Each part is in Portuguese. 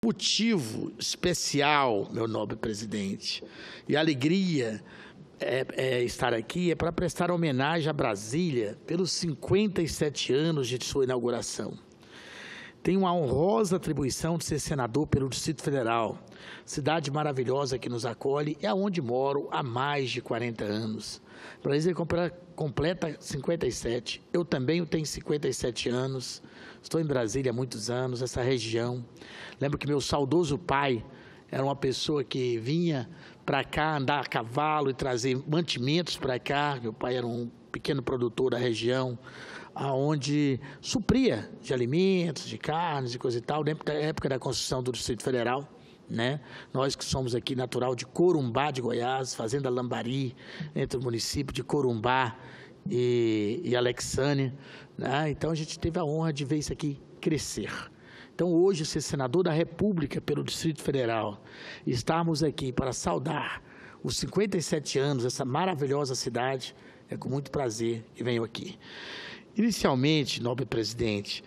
motivo especial, meu nobre presidente, e alegria estar aqui é para prestar homenagem a Brasília pelos 57 anos de sua inauguração. Tenho a honrosa atribuição de ser senador pelo Distrito Federal, cidade maravilhosa que nos acolhe e aonde moro há mais de 40 anos. Brasília completa 57, eu também tenho 57 anos, estou em Brasília há muitos anos, essa região. Lembro que meu saudoso pai era uma pessoa que vinha para cá andar a cavalo e trazer mantimentos para cá. Meu pai era um pequeno produtor da região, onde supria de alimentos, de carnes e coisa e tal, dentro da época da construção do Distrito Federal, né? Nós que somos aqui natural de Corumbá de Goiás, fazenda Lambari, entre o município de Corumbá e Alexânia, né? Então a gente teve a honra de ver isso aqui crescer. Então hoje ser senador da República pelo Distrito Federal, estarmos aqui para saudar os 57 anos dessa maravilhosa cidade, é com muito prazer que venho aqui. Inicialmente, nobre presidente,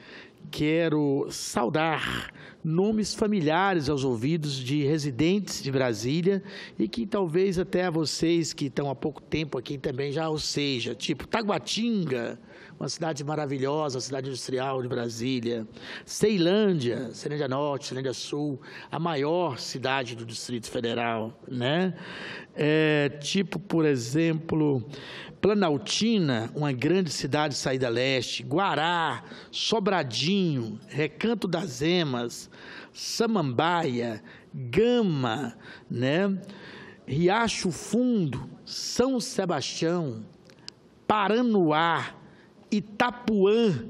quero saudar nomes familiares aos ouvidos de residentes de Brasília e que talvez até a vocês que estão há pouco tempo aqui também já o seja, tipo Taguatinga, uma cidade maravilhosa, uma cidade industrial de Brasília, Ceilândia, Ceilândia Norte, Ceilândia Sul, a maior cidade do Distrito Federal, né? Tipo, por exemplo, Planaltina, uma grande cidade de saída leste, Guará, Sobradinho, Recanto das Emas, Samambaia, Gama, né? Riacho Fundo, São Sebastião, Paranoá, Itapuã,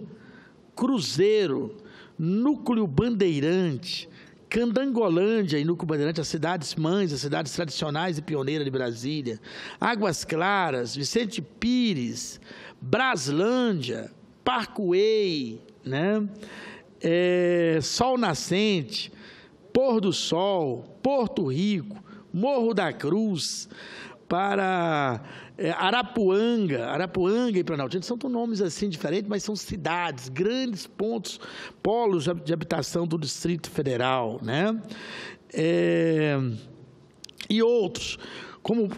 Cruzeiro, Núcleo Bandeirante, Candangolândia e Núcleo Bandeirante, as cidades mães, as cidades tradicionais e pioneiras de Brasília, Águas Claras, Vicente Pires, Braslândia, Parkway, né? Sol Nascente, Pôr do Sol, Porto Rico, Morro da Cruz, para Arapuanga e Planaltina, são nomes assim diferentes, mas são cidades, grandes pontos, polos de habitação do Distrito Federal, né? E outros, como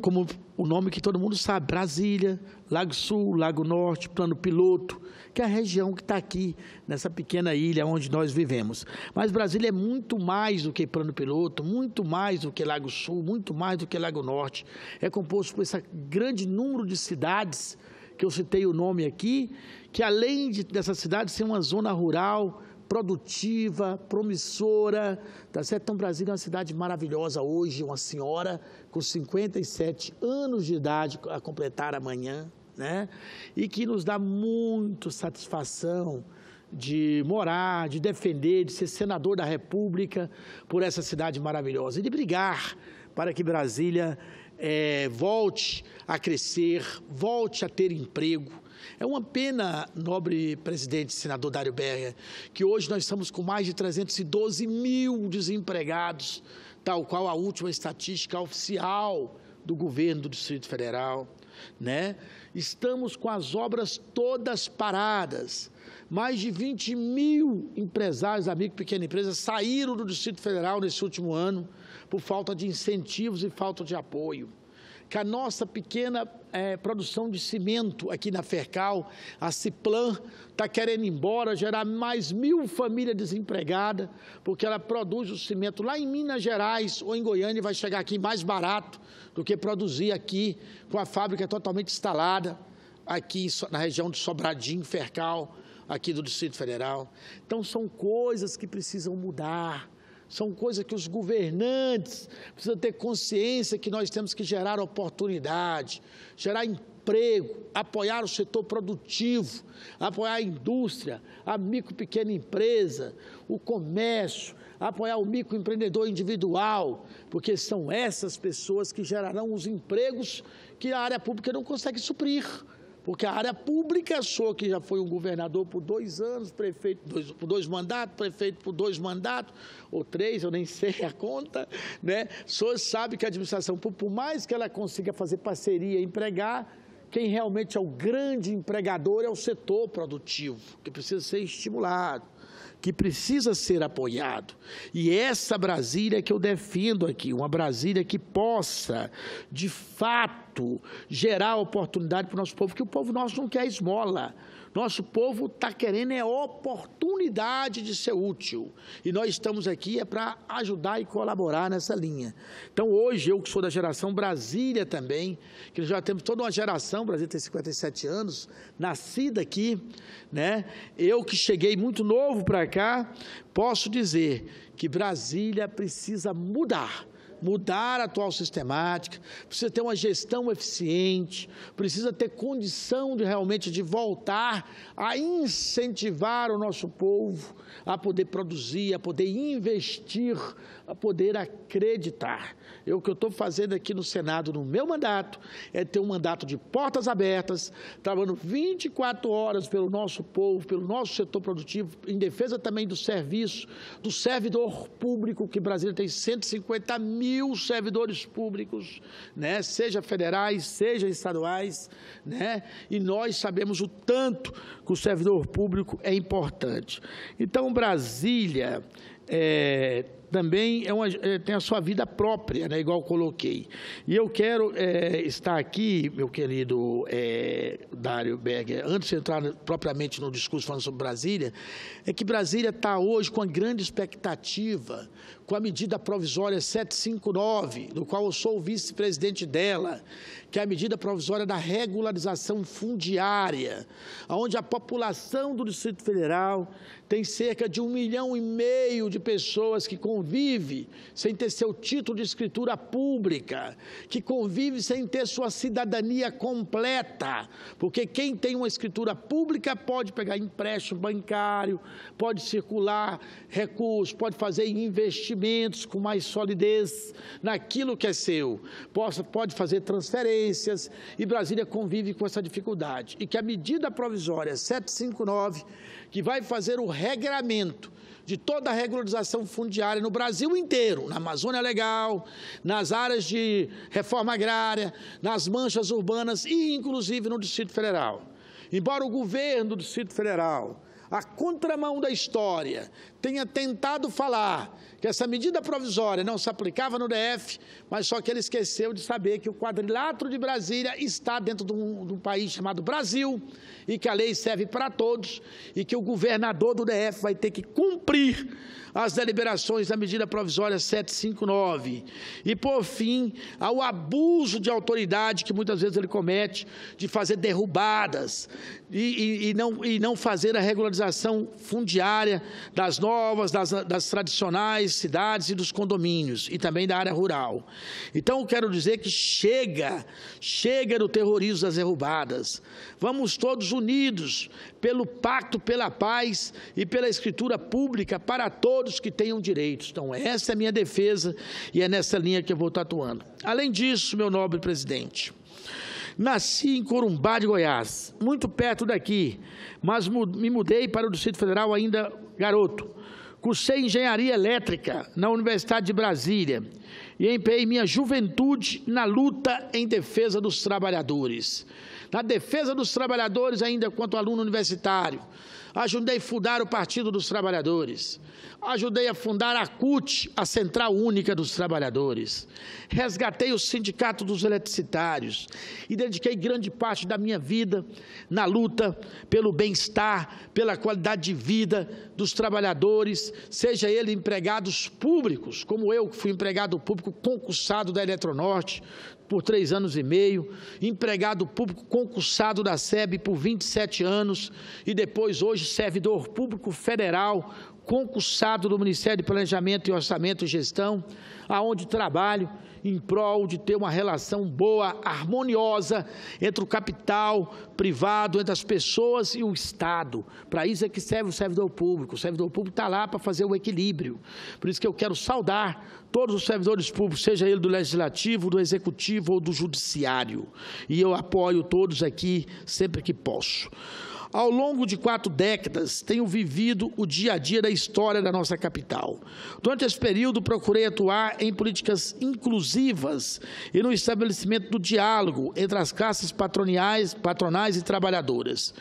o nome que todo mundo sabe, Brasília, Lago Sul, Lago Norte, Plano Piloto, que é a região que está aqui, nessa pequena ilha onde nós vivemos. Mas Brasília é muito mais do que Plano Piloto, muito mais do que Lago Sul, muito mais do que Lago Norte. É composto por esse grande número de cidades, que eu citei o nome aqui, que além dessa cidade ser uma zona rural, produtiva, promissora, tá certo? Então, Brasília é uma cidade maravilhosa hoje, uma senhora com 57 anos de idade a completar amanhã, né? E que nos dá muito satisfação de morar, de defender, de ser senador da República por essa cidade maravilhosa e de brigar para que Brasília volte a crescer, volte a ter emprego. É uma pena, nobre presidente, senador Dário Berger, que hoje nós estamos com mais de 312 mil desempregados, tal qual a última estatística oficial do governo do Distrito Federal, né? Estamos com as obras todas paradas. Mais de 20 mil empresários da micro e pequena empresa saíram do Distrito Federal nesse último ano por falta de incentivos e falta de apoio. Que a nossa pequena produção de cimento aqui na Fercal, a Ciplan, está querendo ir embora, gerar mais 1.000 famílias desempregadas, porque ela produz o cimento lá em Minas Gerais ou em Goiânia e vai chegar aqui mais barato do que produzir aqui, com a fábrica totalmente instalada, aqui na região de Sobradinho, Fercal, aqui do Distrito Federal. Então, são coisas que precisam mudar. São coisas que os governantes precisam ter consciência que nós temos que gerar oportunidade, gerar emprego, apoiar o setor produtivo, apoiar a indústria, a micro e pequena empresa, o comércio, apoiar o microempreendedor individual, porque são essas pessoas que gerarão os empregos que a área pública não consegue suprir. Porque a área pública achou que já foi um governador por 2 anos, prefeito por 2 mandatos, prefeito por 2 mandatos, ou 3, eu nem sei a conta, né? O senhor sabe que a administração pública, por mais que ela consiga fazer parceria e empregar, quem realmente é o grande empregador é o setor produtivo, que precisa ser estimulado, que precisa ser apoiado. E essa Brasília que eu defendo aqui, uma Brasília que possa, de fato, gerar oportunidade para o nosso povo, porque o povo nosso não quer esmola. Nosso povo está querendo oportunidade de ser útil. E nós estamos aqui para ajudar e colaborar nessa linha. Então, hoje, eu que sou da geração Brasília também, que já temos toda uma geração, Brasília tem 57 anos, nascida aqui, né? Eu que cheguei muito novo para cá, posso dizer que Brasília precisa mudar a atual sistemática, precisa ter uma gestão eficiente, precisa ter condição de realmente de voltar a incentivar o nosso povo a poder produzir, a poder investir, a poder acreditar. O que eu estou fazendo aqui no Senado, no meu mandato, é ter um mandato de portas abertas, trabalhando 24 horas pelo nosso povo, pelo nosso setor produtivo, em defesa também do serviço, do servidor público, que Brasília tem 150 mil servidores públicos, né? Seja federais, seja estaduais, né? E nós sabemos o tanto que o servidor público é importante. Então, Brasília também tem a sua vida própria, né, igual eu coloquei. E eu quero estar aqui, meu querido Dário Berger, antes de entrar propriamente no discurso falando sobre Brasília, é que Brasília está hoje com uma grande expectativa, com a medida provisória 759, do qual eu sou o vice-presidente dela, que é a medida provisória da regularização fundiária, onde a população do Distrito Federal tem cerca de 1,5 milhão de pessoas que convive sem ter seu título de escritura pública, que convive sem ter sua cidadania completa, porque quem tem uma escritura pública pode pegar empréstimo bancário, pode circular recursos, pode fazer investimentos com mais solidez naquilo que é seu, pode fazer transferências, e Brasília convive com essa dificuldade. E que a medida provisória 759, que vai fazer o regramento de toda a regularização fundiária no Brasil inteiro, na Amazônia Legal, nas áreas de reforma agrária, nas manchas urbanas e, inclusive, no Distrito Federal. Embora o governo do Distrito Federal, a contramão da história, tenha tentado falar que essa medida provisória não se aplicava no DF, mas só que ele esqueceu de saber que o quadrilátero de Brasília está dentro de um país chamado Brasil, e que a lei serve para todos, e que o governador do DF vai ter que cumprir as deliberações da medida provisória 759. E, por fim, ao abuso de autoridade que muitas vezes ele comete, de fazer derrubadas e não fazer a regularização fundiária das novas, das tradicionais cidades e dos condomínios, e também da área rural. Então, eu quero dizer que chega do terrorismo das derrubadas. Vamos todos unidos pelo pacto pela paz e pela escritura pública para todos que tenham direitos. Então, essa é a minha defesa e é nessa linha que eu vou estar atuando. Além disso, meu nobre presidente, nasci em Corumbá de Goiás, muito perto daqui, mas me mudei para o Distrito Federal ainda garoto. Cursei engenharia elétrica na Universidade de Brasília e empenhei minha juventude na luta em defesa dos trabalhadores. Na defesa dos trabalhadores, ainda quanto aluno universitário, ajudei a fundar o Partido dos Trabalhadores, ajudei a fundar a CUT, a Central Única dos Trabalhadores, resgatei o Sindicato dos Eletricitários e dediquei grande parte da minha vida na luta pelo bem-estar, pela qualidade de vida dos trabalhadores, seja ele empregados públicos, como eu, que fui empregado público concursado da Eletronorte por 3 anos e meio, empregado público concursado da SEB por 27 anos e depois hoje servidor público federal concursado do Ministério de Planejamento e Orçamento e Gestão, aonde trabalho em prol de ter uma relação boa, harmoniosa entre o capital privado, entre as pessoas e o Estado. Para isso é que serve o servidor público. O servidor público está lá para fazer o equilíbrio. Por isso que eu quero saudar todos os servidores públicos, seja ele do Legislativo, do Executivo ou do Judiciário. E eu apoio todos aqui sempre que posso. Ao longo de 4 décadas, tenho vivido o dia a dia da história da nossa capital. Durante esse período, procurei atuar em políticas inclusivas e no estabelecimento do diálogo entre as classes patronais e trabalhadoras.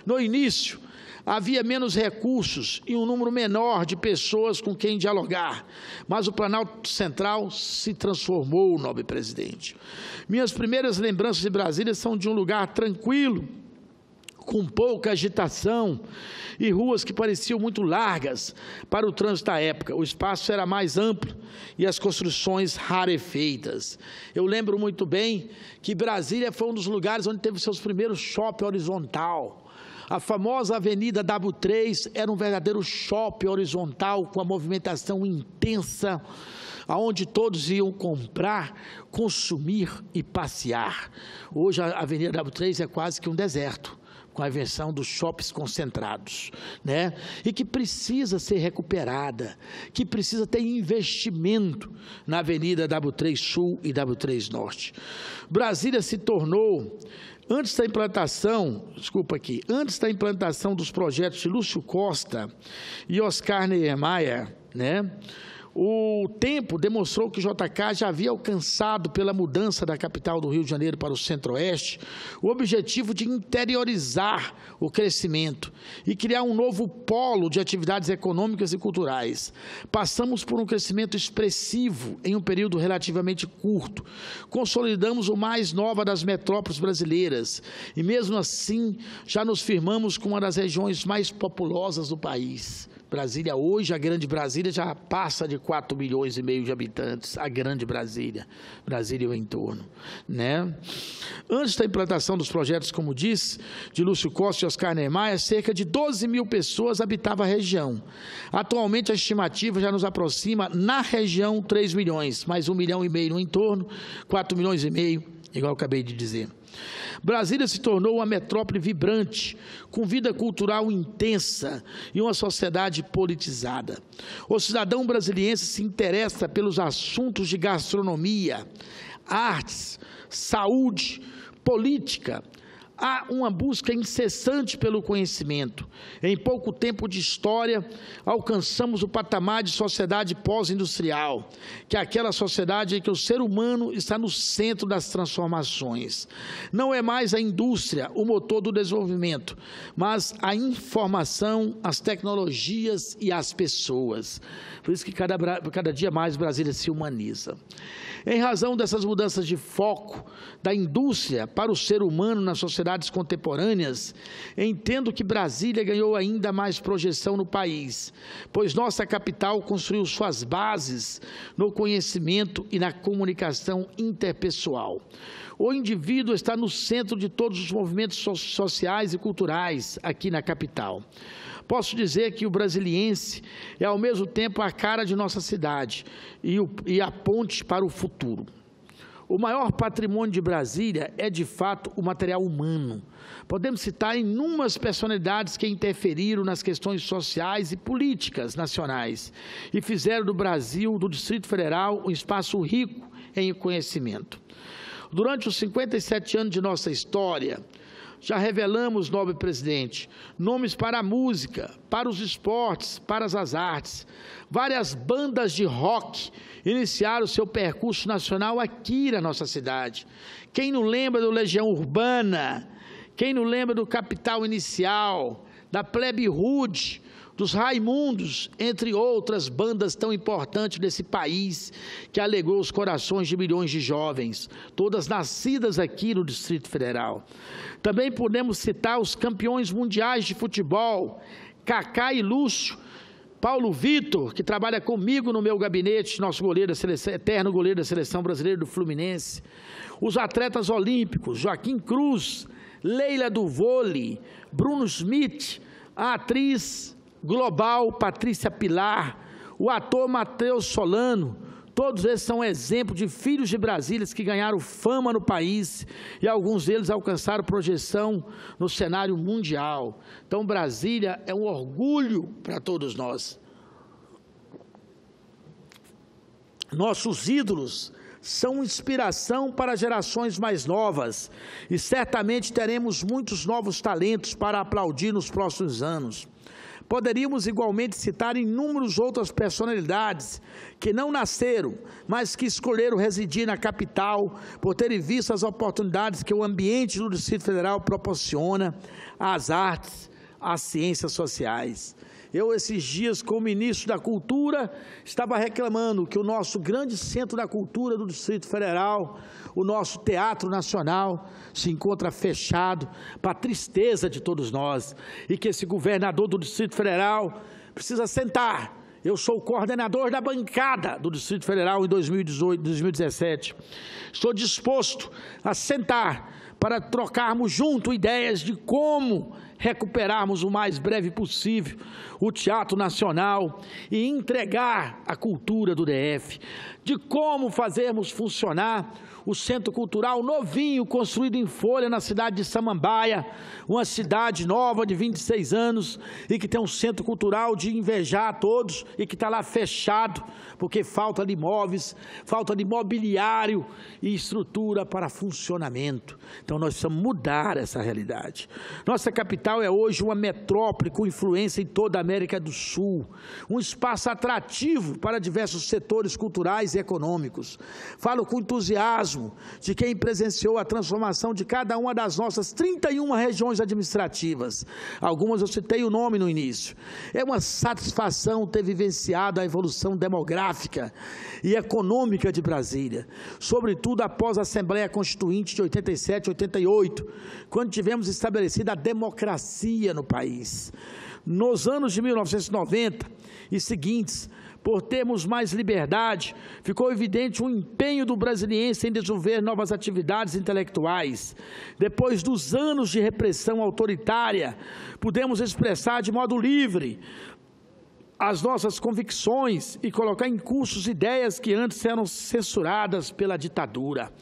No início, Havia menos recursos e um número menor de pessoas com quem dialogar, mas o Planalto Central se transformou, nobre presidente. Minhas primeiras lembranças de Brasília são de um lugar tranquilo, com pouca agitação e ruas que pareciam muito largas para o trânsito da época. O espaço era mais amplo e as construções rarefeitas. Eu lembro muito bem que Brasília foi um dos lugares onde teve seus primeiros shopping horizontal. A famosa Avenida W3 era um verdadeiro shopping horizontal com a movimentação intensa, aonde todos iam comprar, consumir e passear. Hoje a Avenida W3 é quase que um deserto, com a invenção dos shoppings concentrados, né? E que precisa ser recuperada, que precisa ter investimento na Avenida W3 Sul e W3 Norte. Brasília se tornou, antes da implantação dos projetos de Lúcio Costa e Oscar Niemeyer, né? O tempo demonstrou que o JK já havia alcançado, pela mudança da capital do Rio de Janeiro para o Centro-Oeste, o objetivo de interiorizar o crescimento e criar um novo polo de atividades econômicas e culturais. Passamos por um crescimento expressivo em um período relativamente curto. Consolidamos o mais nova das metrópoles brasileiras e, mesmo assim, já nos firmamos com uma das regiões mais populosas do país. Brasília hoje, a Grande Brasília, já passa de 4,5 milhões de habitantes, a Grande Brasília, Brasília e o entorno, né? Antes da implantação dos projetos, como disse, de Lúcio Costa e Oscar Niemeyer, cerca de 12 mil pessoas habitavam a região. Atualmente, a estimativa já nos aproxima, na região, 3 milhões, mais 1,5 milhão no entorno, 4,5 milhões, igual eu acabei de dizer. Brasília se tornou uma metrópole vibrante, com vida cultural intensa e uma sociedade politizada. O cidadão brasiliense se interessa pelos assuntos de gastronomia, artes, saúde, política. Há uma busca incessante pelo conhecimento. Em pouco tempo de história, alcançamos o patamar de sociedade pós-industrial, que é aquela sociedade em que o ser humano está no centro das transformações. Não é mais a indústria o motor do desenvolvimento, mas a informação, as tecnologias e as pessoas. Por isso que cada dia mais Brasília se humaniza. Em razão dessas mudanças de foco da indústria para o ser humano nas sociedades contemporâneas, entendo que Brasília ganhou ainda mais projeção no país, pois nossa capital construiu suas bases no conhecimento e na comunicação interpessoal. O indivíduo está no centro de todos os movimentos sociais e culturais aqui na capital. Posso dizer que o brasiliense é, ao mesmo tempo, a cara de nossa cidade e a ponte para o futuro. O maior patrimônio de Brasília é, de fato, o material humano. Podemos citar inúmeras personalidades que interferiram nas questões sociais e políticas nacionais e fizeram do Brasil, do Distrito Federal, um espaço rico em conhecimento. Durante os 57 anos de nossa história, já revelamos, nobre presidente, nomes para a música, para os esportes, para as artes. Várias bandas de rock iniciaram seu percurso nacional aqui na nossa cidade. Quem não lembra do Legião Urbana? Quem não lembra do Capital Inicial, da Plebe Rude, dos Raimundos, entre outras bandas tão importantes desse país, que alegrou os corações de milhões de jovens, todas nascidas aqui no Distrito Federal. Também podemos citar os campeões mundiais de futebol, Kaká e Lúcio, Paulo Vitor, que trabalha comigo no meu gabinete, nosso goleiro da seleção, eterno goleiro da Seleção Brasileira do Fluminense, os atletas olímpicos, Joaquim Cruz, Leila do vôlei, Bruno Smith, a atriz global Patrícia Pilar, o ator Matheus Solano. Todos esses são exemplos de filhos de Brasília que ganharam fama no país e alguns deles alcançaram projeção no cenário mundial. Então, Brasília é um orgulho para todos nós. Nossos ídolos são inspiração para gerações mais novas e certamente teremos muitos novos talentos para aplaudir nos próximos anos. Poderíamos igualmente citar inúmeras outras personalidades que não nasceram, mas que escolheram residir na capital por terem visto as oportunidades que o ambiente do Distrito Federal proporciona às artes, às ciências sociais. Eu, esses dias, como ministro da Cultura, estava reclamando que o nosso grande centro da cultura do Distrito Federal, o nosso Teatro Nacional, se encontra fechado, para a tristeza de todos nós, e que esse governador do Distrito Federal precisa sentar. Eu sou o coordenador da bancada do Distrito Federal em 2018, 2017. Estou disposto a sentar para trocarmos junto ideias de como recuperarmos o mais breve possível o Teatro Nacional e entregar a cultura do DF, de como fazermos funcionar o Centro Cultural novinho, construído em folha na cidade de Samambaia, uma cidade nova de 26 anos e que tem um centro cultural de invejar a todos e que está lá fechado, porque falta de imóveis, falta de mobiliário e estrutura para funcionamento. Então nós precisamos mudar essa realidade. Nossa capital é hoje uma metrópole com influência em toda a América do Sul, um espaço atrativo para diversos setores culturais e econômicos. Falo com entusiasmo de quem presenciou a transformação de cada uma das nossas 31 regiões administrativas. Algumas eu citei o nome no início. É uma satisfação ter vivenciado a evolução demográfica e econômica de Brasília, sobretudo após a Assembleia Constituinte de 87 e 88, quando tivemos estabelecida a democracia no país. Nos anos de 1990 e seguintes, por termos mais liberdade, ficou evidente o empenho do brasiliense em desenvolver novas atividades intelectuais. Depois dos anos de repressão autoritária, pudemos expressar de modo livre as nossas convicções e colocar em cursos ideias que antes eram censuradas pela ditadura.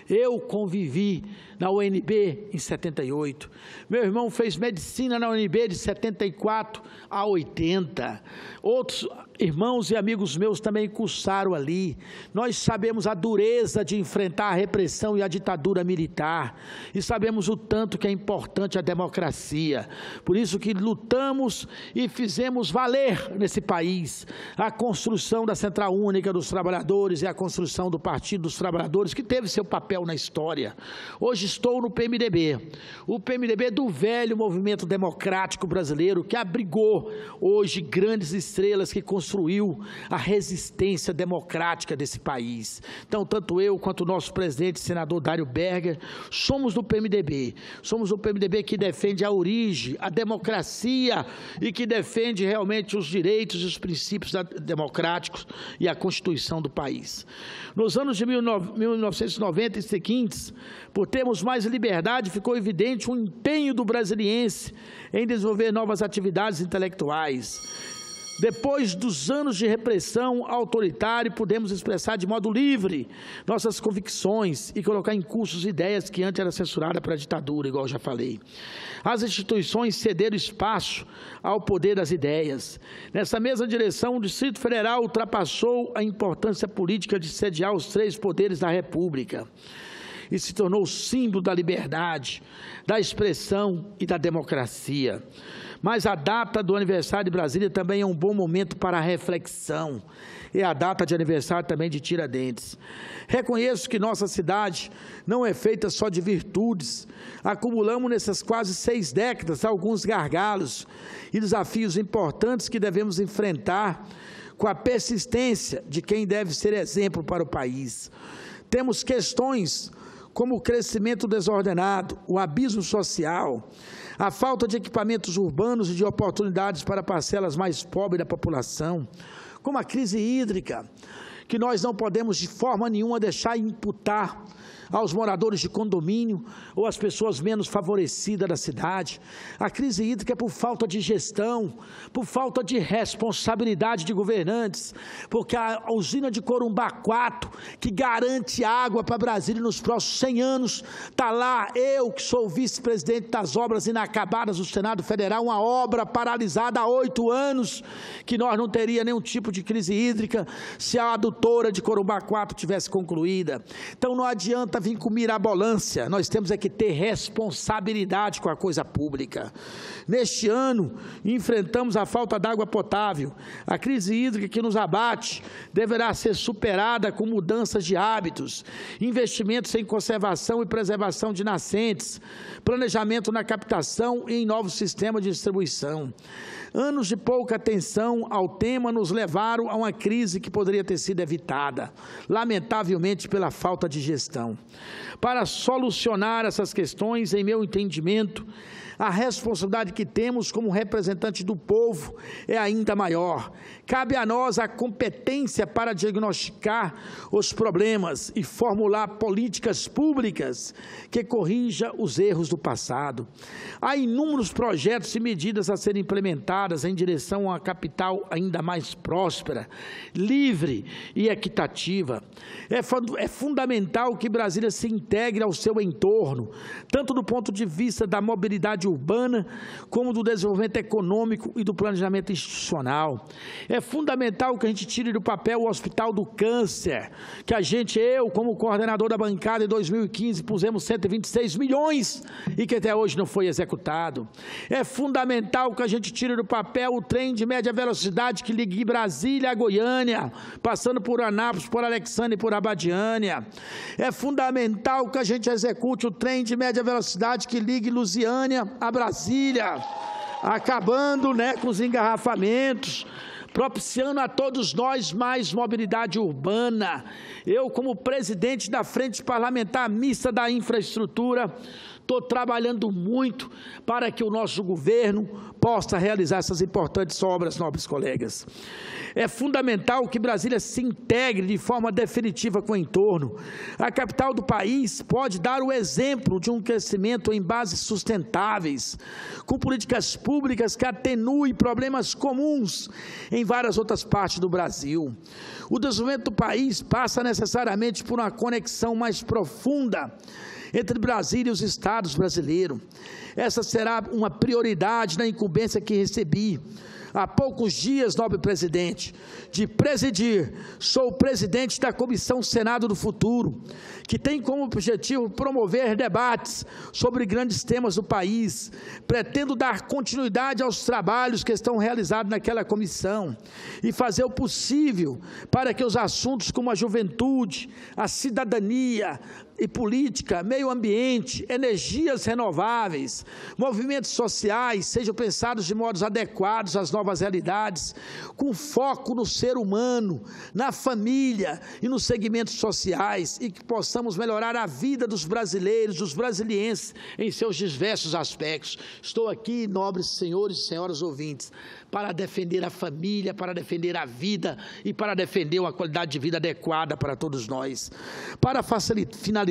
Eu convivi na UNB em 78. Meu irmão fez medicina na UNB de 74 a 80. Outros irmãos e amigos meus também cursaram ali. Nós sabemos a dureza de enfrentar a repressão e a ditadura militar. E sabemos o tanto que é importante a democracia. Por isso que lutamos e fizemos valer nesse país a construção da Central Única dos Trabalhadores e a construção do Partido dos Trabalhadores, que teve seu papel na história. Hoje estou no PMDB, o PMDB do velho movimento democrático brasileiro, que abrigou hoje grandes estrelas que construiu a resistência democrática desse país. Então, tanto eu quanto o nosso presidente, senador Dário Berger, somos do PMDB. Somos o PMDB que defende a origem, a democracia e que defende realmente os direitos e os princípios democráticos e a Constituição do país. Nos anos de 1990 e seguintes, por termos mais liberdade, ficou evidente o empenho do brasiliense em desenvolver novas atividades intelectuais. Depois dos anos de repressão autoritária, pudemos expressar de modo livre nossas convicções e colocar em cursos ideias que antes eram censuradas pela ditadura, igual eu já falei. As instituições cederam espaço ao poder das ideias. Nessa mesma direção, o Distrito Federal ultrapassou a importância política de sediar os 3 poderes da República e se tornou símbolo da liberdade, da expressão e da democracia. Mas a data do aniversário de Brasília também é um bom momento para a reflexão. É a data de aniversário também de Tiradentes. Reconheço que nossa cidade não é feita só de virtudes. Acumulamos nessas quase 6 décadas alguns gargalos e desafios importantes que devemos enfrentar com a persistência de quem deve ser exemplo para o país. Temos questões como o crescimento desordenado, o abismo social, a falta de equipamentos urbanos e de oportunidades para parcelas mais pobres da população, como a crise hídrica, que nós não podemos de forma nenhuma deixar imputar aos moradores de condomínio ou às pessoas menos favorecidas da cidade. A crise hídrica é por falta de gestão, por falta de responsabilidade de governantes, porque a usina de Corumbá 4, que garante água para Brasília nos próximos 100 anos, está lá, eu que sou vice-presidente das obras inacabadas do Senado Federal, uma obra paralisada há 8 anos, que nós não teríamos nenhum tipo de crise hídrica se a adutora de Corumbá 4 tivesse concluída. Então não adianta adianta vir com mirabolância, nós temos é que ter responsabilidade com a coisa pública. Neste ano, enfrentamos a falta d'água potável. A crise hídrica que nos abate deverá ser superada com mudanças de hábitos, investimentos em conservação e preservação de nascentes, planejamento na captação e em novos sistemas de distribuição. Anos de pouca atenção ao tema nos levaram a uma crise que poderia ter sido evitada, lamentavelmente pela falta de gestão. Para solucionar essas questões, em meu entendimento, a responsabilidade que temos como representante do povo é ainda maior. Cabe a nós a competência para diagnosticar os problemas e formular políticas públicas que corrijam os erros do passado. Há inúmeros projetos e medidas a serem implementadas em direção a uma capital ainda mais próspera, livre e equitativa. É fundamental que Brasília se integre ao seu entorno, tanto do ponto de vista da mobilidade urbana, como do desenvolvimento econômico e do planejamento institucional. É fundamental que a gente tire do papel o Hospital do Câncer, que eu, como coordenador da bancada em 2015, pusemos 126 milhões e que até hoje não foi executado. É fundamental que a gente tire do papel o trem de média velocidade que ligue Brasília a Goiânia, passando por Anápolis, por Alexandre e por Abadiânia. É fundamental que a gente execute o trem de média velocidade que ligue Lusiânia a Brasília, acabando com os engarrafamentos, propiciando a todos nós mais mobilidade urbana. Eu, como presidente da Frente Parlamentar Mista da Infraestrutura, estou trabalhando muito para que o nosso governo possa realizar essas importantes obras, nobres colegas. É fundamental que Brasília se integre de forma definitiva com o entorno. A capital do país pode dar o exemplo de um crescimento em bases sustentáveis, com políticas públicas que atenuem problemas comuns em várias outras partes do Brasil. O desenvolvimento do país passa necessariamente por uma conexão mais profunda entre Brasília e os estados brasileiros. Essa será uma prioridade na incumbência que recebi há poucos dias, nobre presidente, de presidir. Sou o presidente da Comissão Senado do Futuro, que tem como objetivo promover debates sobre grandes temas do país. Pretendo dar continuidade aos trabalhos que estão realizados naquela comissão e fazer o possível para que os assuntos como a juventude, a cidadania e política, meio ambiente, energias renováveis, movimentos sociais sejam pensados de modos adequados às novas realidades, com foco no ser humano, na família e nos segmentos sociais, e que possamos melhorar a vida dos brasileiros, dos brasilienses, em seus diversos aspectos. Estou aqui, nobres senhores e senhoras ouvintes, para defender a família, para defender a vida e para defender uma qualidade de vida adequada para todos nós. Para finalizar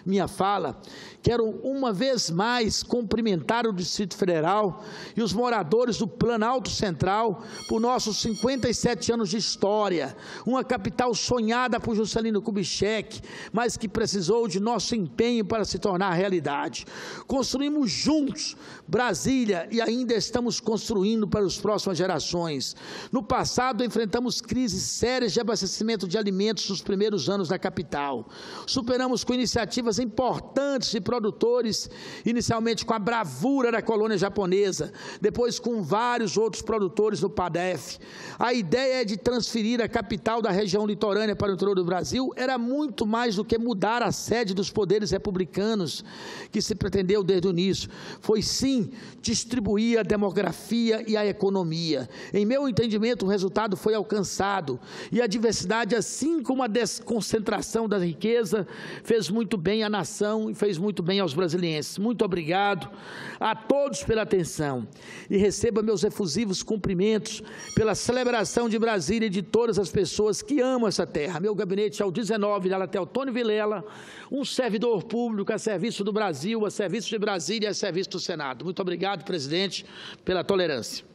minha fala, quero uma vez mais cumprimentar o Distrito Federal e os moradores do Planalto Central por nossos 57 anos de história, uma capital sonhada por Juscelino Kubitschek, mas que precisou de nosso empenho para se tornar realidade. Construímos juntos Brasília e ainda estamos construindo para as próximas gerações. No passado, enfrentamos crises sérias de abastecimento de alimentos nos primeiros anos da capital. Superamos com iniciativas importantes de produtores, inicialmente com a bravura da colônia japonesa, depois com vários outros produtores no PADEF. A ideia é de transferir a capital da região litorânea para o interior do Brasil era muito mais do que mudar a sede dos poderes republicanos que se pretendeu desde o início. Foi sim distribuir a demografia e a economia. Em meu entendimento, o resultado foi alcançado e a diversidade, assim como a desconcentração da riqueza, fez muito bem à nação e fez muito bem aos brasilienses. Muito obrigado a todos pela atenção e receba meus efusivos cumprimentos pela celebração de Brasília e de todas as pessoas que amam essa terra. Meu gabinete é o 19, da Teotônio Vilela, um servidor público a serviço do Brasil, a serviço de Brasília e a serviço do Senado. Muito obrigado, presidente, pela tolerância.